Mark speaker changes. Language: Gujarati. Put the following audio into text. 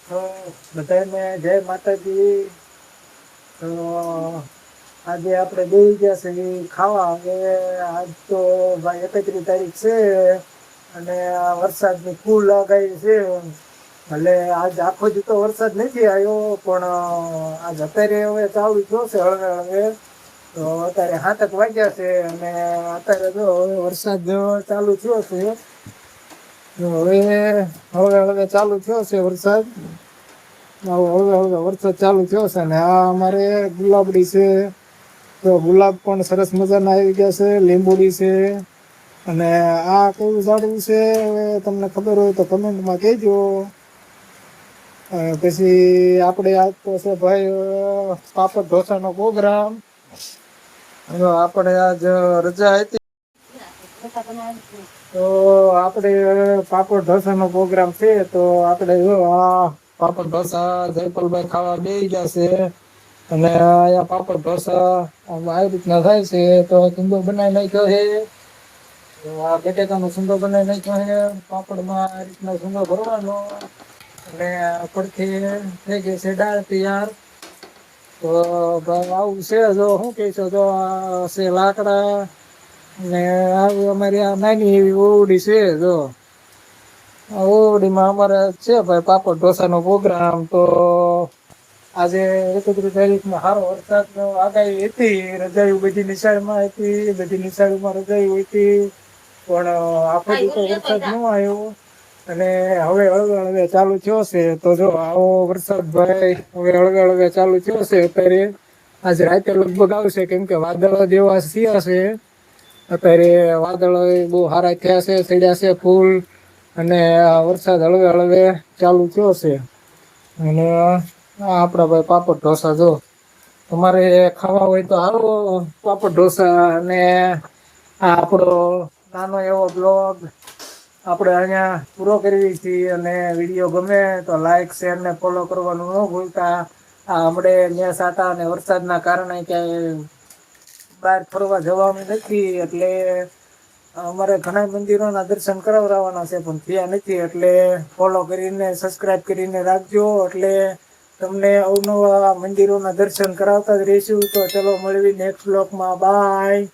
Speaker 1: તો બધાને જય માતાજી. તો આજે આપણે બેસી ગયા છે ખાવા. હવે આજ તો ભાઈ 31 તારીખ છે અને વરસાદની ફૂલ આગાહી છે. એટલે આજ આખો દી તો વરસાદ નથી આવ્યો, પણ આજ અત્યારે હવે ચાલુ થયો છે હળવે હળવે. તો અત્યારે 7 વાગ્યા છે અને અત્યારે જો હવે વરસાદ ચાલુ થયો છે. હવે હવે હવે ચાલુ થયો છે વરસાદ. હવે હવે વરસાદ ચાલુ થયો છે ને આ અમારે ગુલાબડી છે. તો ગુલાબ પણ સરસ મજાના આવી ગયા છે. લીંબુડી છે અને આ કયું ઝાડવું છે તમને ખબર હોય તો કમેન્ટમાં કહેજો. પછી આપણે આજ તો છે ભાઈ પાપડ ઢોસાનો પ્રોગ્રામ. આપણે આજ રજા હતી તો આપણે પાપડ ઢોસાનો પ્રોગ્રામ છે. તો આપણે જો આ પાપડ ઢોસા જયપાલભાઈ ખાવા બેસી ગયા છે. અને અહીંયા પાપડ ઢોસા આવી રીતના થાય છે. તો ધંધો બનાવી નાખ્યો છે. આ બટેકાનો સુંદો બનાવી નાખ્યો છે. પાપડમાં આ રીતના સુંદો ભરવાનો અને પડખે થઈ ગઈ છે દાળ તૈયાર. તો આવું છે. જો શું કહીશો, તો આ છે લાકડા ને આવી અમારી આ નાની એવી ઓરડી છે. જો આ ઓરડીમાં અમારે છે ભાઈ પાપડ ઢોસાનો પ્રોગ્રામ. તો આજે 31 તારીખમાં સારો વરસાદનો આગાહી હતી. રજાયું બધી નિશાળમાં હતી, બધી નિશાળમાં રજાયું હતી, પણ આખો દી તો વરસાદ ન આવ્યો અને હવે હળવે હળવે ચાલુ થયો છે. તો જો આવો વરસાદ ભાઈ હવે હળવે હળવે ચાલુ થયો છે. અત્યારે આજ રાતે લગભગ આવશે, કેમ કે વાદળો જેવા થયા છે. અત્યારે વાદળો બહુ સારા થયા છે, ચડ્યા છે ફૂલ, અને વરસાદ હળવે હળવે ચાલુ થયો છે. અને આપડા ભાઈ પાપડ ઢોસા જો તમારે ખાવા હોય તો આવો પાપડ ઢોસા. અને આ આપણો નાનો એવો બ્લોગ આપણે અહીંયા પૂરો કરવી છીએ. અને વિડીયો ગમે તો લાઈક શેર ને ફોલો કરવાનું ન ભૂલતા. આ હમણે સાટા અને વરસાદના કારણે ક્યાંય બહાર ફરવા જવાનું નથી, એટલે અમારે ઘણા મંદિરોના દર્શન કરાવડાવવાના છે પણ થયા નથી. એટલે ફોલો કરીને સબસ્ક્રાઈબ કરીને રાખજો, એટલે તમને અવનવા મંદિરોના દર્શન કરાવતા જ રહીશું. તો ચલો મળવી નેક્સ્ટ બ્લોગમાં. બાય.